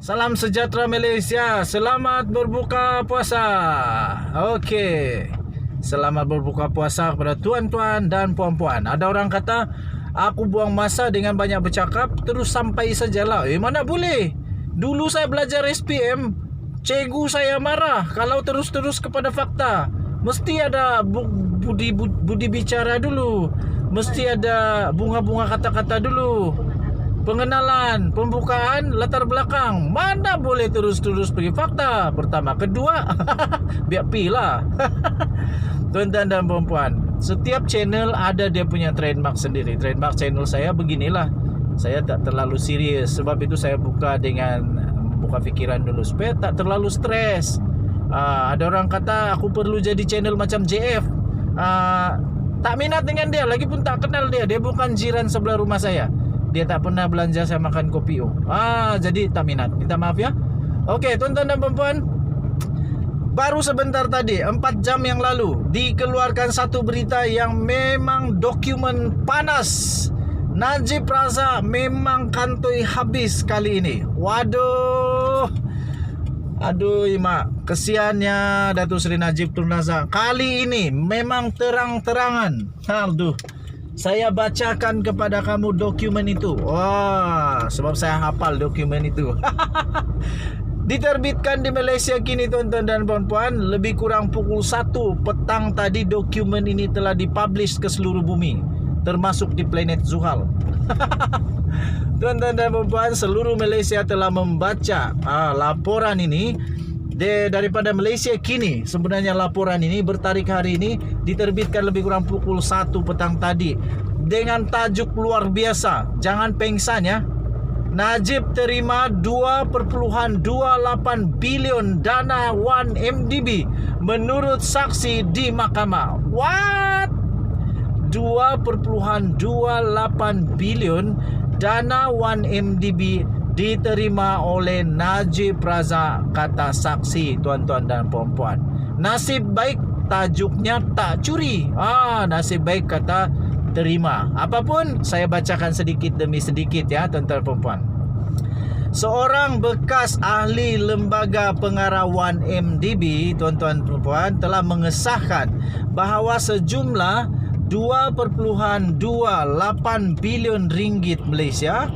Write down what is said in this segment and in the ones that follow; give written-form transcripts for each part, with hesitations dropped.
Salam sejahtera Malaysia. Selamat berbuka puasa. Okey. Selamat berbuka puasa kepada tuan-tuan dan puan-puan. Ada orang kata, aku buang masa dengan banyak bercakap, terus sampai sajalah. Mana boleh. Dulu saya belajar SPM, cikgu saya marah kalau terus-terus kepada fakta. Mesti ada budi bicara dulu. Mesti ada bunga-bunga kata-kata dulu. Pengenalan, pembukaan, latar belakang. Mana boleh terus-terus pergi fakta. Pertama, kedua, biar pilah. Tuan-tuan dan perempuan, setiap channel ada dia punya trademark sendiri. Trademark channel saya beginilah. Saya tak terlalu serius. Sebab itu saya buka fikiran dulu supaya tak terlalu stres. Ada orang kata aku perlu jadi channel macam JF. Tak minat dengan dia, lagipun tak kenal dia. Dia bukan jiran sebelah rumah saya. Dia tak pernah belanja saya makan kopi. Jadi tak minat. Minta maaf ya. Okey, tuan-tuan dan perempuan, baru sebentar tadi, 4 jam yang lalu, dikeluarkan satu berita yang memang dokumen panas. Najib Razak memang kantoi habis kali ini. Waduh. Aduh mak, kesiannya Datuk Seri Najib Tun Razak. Kali ini memang terang-terangan. Aduh. Saya bacakan kepada kamu dokumen itu. Wah, sebab saya hafal dokumen itu. Diterbitkan di Malaysia kini, tuan-tuan dan puan-puan. Lebih kurang pukul 1 petang tadi dokumen ini telah dipublish ke seluruh bumi, termasuk di planet Zuhal. Tuan-tuan dan puan-puan, seluruh Malaysia telah membaca laporan ini. Daripada Malaysia kini, sebenarnya laporan ini bertarikh hari ini diterbitkan lebih kurang pukul 1 petang tadi dengan tajuk luar biasa. Jangan pengsan ya. Najib terima 2.28 bilion dana 1MDB menurut saksi di mahkamah. What? 2.28 bilion dana 1MDB diterima oleh Najib Razak, kata saksi, tuan-tuan dan puan-puan. Nasib baik tajuknya tak curi. Nasib baik kata terima. Apapun, saya bacakan sedikit demi sedikit ya, tuan-tuan dan puan-puan. Seorang bekas ahli lembaga pengarah 1MDB, tuan-tuan dan puan-puan, telah mengesahkan bahawa sejumlah 2.28 bilion ringgit Malaysia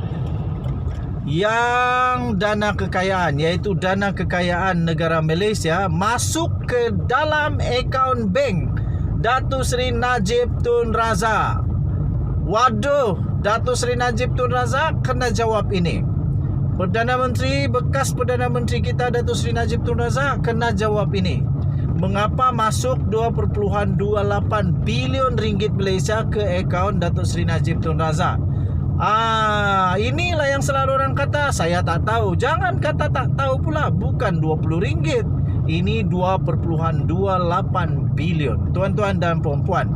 yang dana kekayaan, iaitu dana kekayaan negara Malaysia, masuk ke dalam akaun bank Datuk Seri Najib Tun Razak. Waduh, Datuk Seri Najib Tun Razak kena jawab ini. Bekas Perdana Menteri kita Datuk Seri Najib Tun Razak kena jawab ini. Mengapa masuk 2.28 bilion ringgit Malaysia ke akaun Datuk Seri Najib Tun Razak? Inilah yang selalu orang kata saya tak tahu. Jangan kata tak tahu pula. Bukan 20 ringgit. Ini 2.28 bilion. Tuan-tuan dan puan-puan,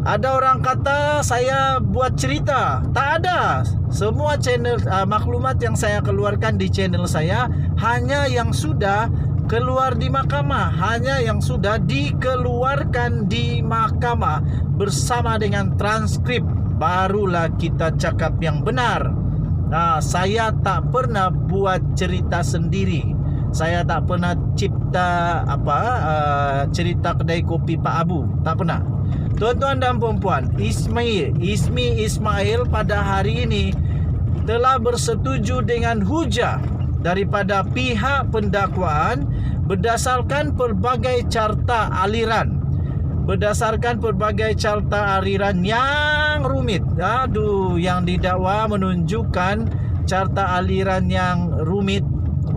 ada orang kata saya buat cerita. Tak ada. Semua channel maklumat yang saya keluarkan di channel saya hanya yang sudah keluar di mahkamah, hanya yang sudah dikeluarkan di mahkamah bersama dengan transkrip. Barulah kita cakap yang benar. Saya tak pernah buat cerita sendiri. Saya tak pernah cipta cerita kedai kopi Pak Abu. Tak pernah. Tuan-tuan dan puan-puan, Ismi Ismail pada hari ini telah bersetuju dengan hujah daripada pihak pendakwaan berdasarkan pelbagai carta aliran. Yang rumit. Yang didakwa menunjukkan carta aliran yang rumit,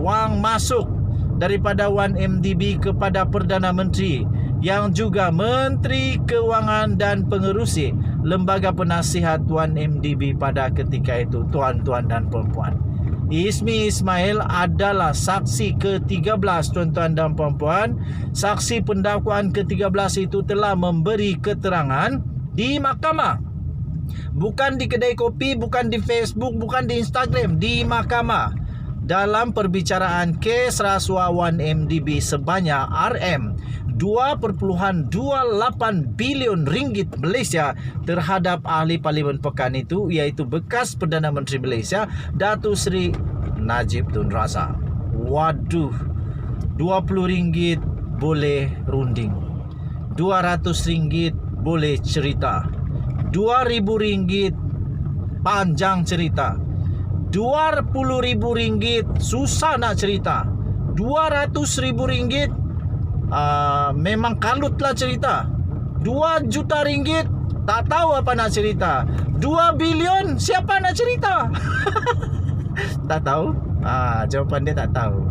wang masuk daripada 1MDB kepada Perdana Menteri, yang juga Menteri Kewangan dan pengerusi Lembaga Penasihat 1MDB pada ketika itu, tuan-tuan dan puan-puan. Ismi Ismail adalah saksi ke-13, tuan-tuan dan puan-puan. Saksi pendakwaan ke-13 itu telah memberi keterangan di mahkamah. Bukan di kedai kopi, bukan di Facebook, bukan di Instagram, di mahkamah. Dalam perbicaraan kes rasuah 1MDB sebanyak RM2.28 bilion ringgit Malaysia terhadap ahli Parlimen Pekan itu, iaitu bekas Perdana Menteri Malaysia Datuk Seri Najib Tun Razak. Waduh, RM20 boleh runding, RM200 boleh cerita, RM2,000 panjang cerita, RM20,000 susah nak cerita, RM200,000 memang kalutlah cerita, RM2 juta tak tahu apa nak cerita, 2 bilion siapa nak cerita? Tak tahu. Jawapan dia tak tahu.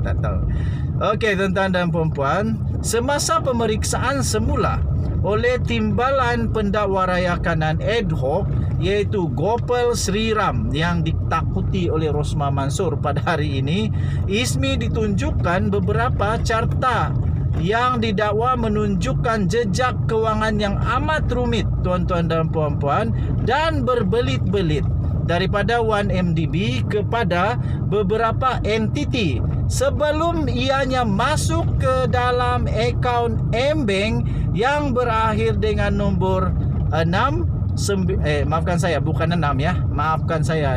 Okey, tuan-tuan dan puan-puan, semasa pemeriksaan semula oleh Timbalan Pendakwa Rayakanan ad hoc iaitu Gopal Sri Ram yang ditakuti oleh Rosmah Mansur pada hari ini, Ismi ditunjukkan beberapa carta yang didakwa menunjukkan jejak kewangan yang amat rumit, tuan-tuan dan puan-puan, dan berbelit-belit daripada 1MDB kepada beberapa entiti sebelum ianya masuk ke dalam akaun M-Bank yang berakhir dengan nombor 6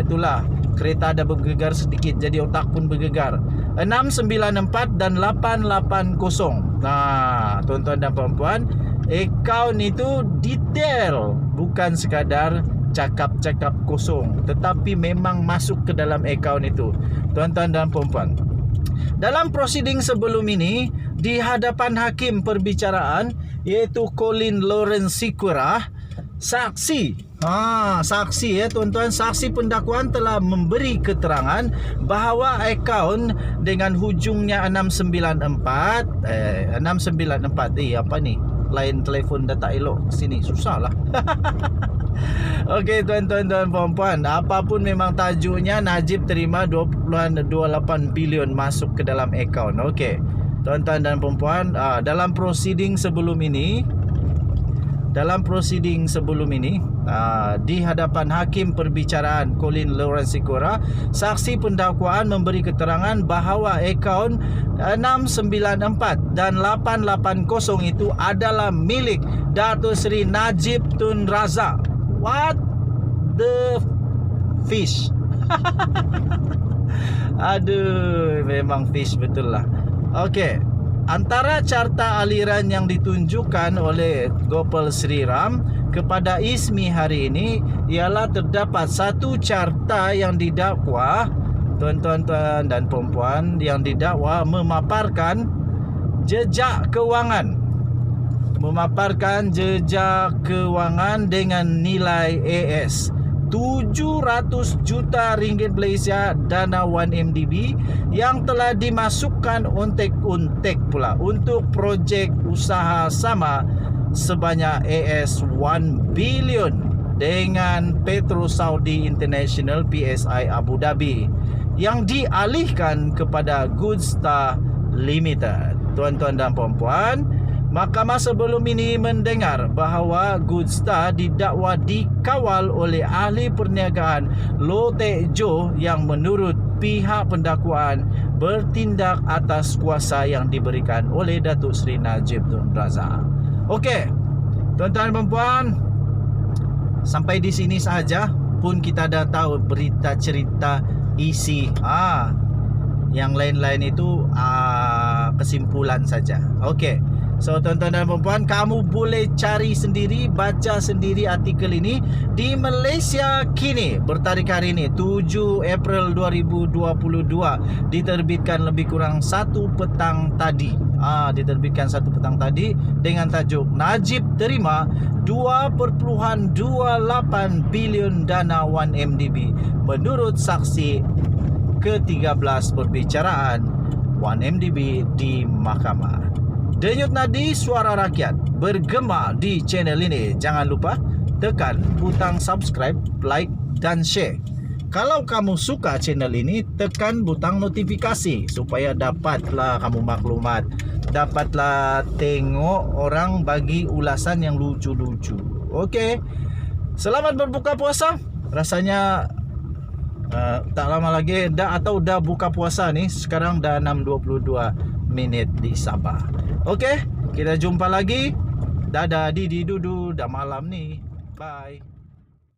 itulah kereta ada bergegar sedikit jadi otak pun bergegar, 694 dan 880. Tuan-tuan dan puan-puan, akaun itu detail, bukan sekadar cakap-cakap kosong, tetapi memang masuk ke dalam akaun itu, tuan-tuan dan puan-puan. Dalam prosiding sebelum ini, di hadapan hakim perbicaraan iaitu Colin Lawrence Sikora, saksi ya tuan-tuan, saksi pendakwaan telah memberi keterangan bahawa akaun dengan hujungnya 694 apa ni, line telefon dah tak elok sini, susah lah. Okey, tuan-tuan dan puan-puan, apapun memang tajuknya, Najib terima 20.28 bilion masuk ke dalam akaun. Okey, tuan-tuan dan puan-puan, dalam prosiding sebelum ini di hadapan hakim perbicaraan Colin Lawrence Sikora, saksi pendakwaan memberi keterangan bahawa akaun 694 dan 880 itu adalah milik Datuk Seri Najib Tun Razak. What the fish? Aduh, memang fish betul lah. Okey, antara carta aliran yang ditunjukkan oleh Gopal Sri Ram kepada Ismi hari ini ialah terdapat satu carta yang didakwa, tuan-tuan dan puan-puan, yang didakwa memaparkan jejak kewangan dengan nilai AS 700 juta ringgit Malaysia dana 1MDB yang telah dimasukkan untek-untek pula untuk projek usaha sama sebanyak AS 1 bilion dengan Petro Saudi International PSI Abu Dhabi yang dialihkan kepada Goodstar Limited. Tuan-tuan dan puan-puan, mahkamah sebelum ini mendengar bahawa Goodstar didakwa dikawal oleh ahli perniagaan Loh Teck Joe yang menurut pihak pendakwaan bertindak atas kuasa yang diberikan oleh Datuk Seri Najib Tun Razak. Okey, tuan-tuan dan puan, sampai di sini sahaja pun kita dah tahu berita cerita isi. Yang lain-lain itu kesimpulan saja. Okey. So tuan-tuan dan puan-puan, kamu boleh cari sendiri, baca sendiri artikel ini di Malaysia Kini bertarikh hari ini 7 April 2022, diterbitkan lebih kurang 1 petang tadi. Diterbitkan 1 petang tadi dengan tajuk Najib terima 2.28 bilion dana 1MDB menurut saksi ke-13 perbicaraan 1MDB di mahkamah. Denyut nadi suara rakyat bergema di channel ini. Jangan lupa tekan butang subscribe, like dan share. Kalau kamu suka channel ini, tekan butang notifikasi supaya dapatlah kamu maklumat, dapatlah tengok orang bagi ulasan yang lucu-lucu. Okey. Selamat berbuka puasa. Rasanya tak lama lagi dah buka puasa ni. Sekarang dah 6.22 minit di Sabah. Okey, kita jumpa lagi. Dadah, didi dudu, dah malam ni. Bye.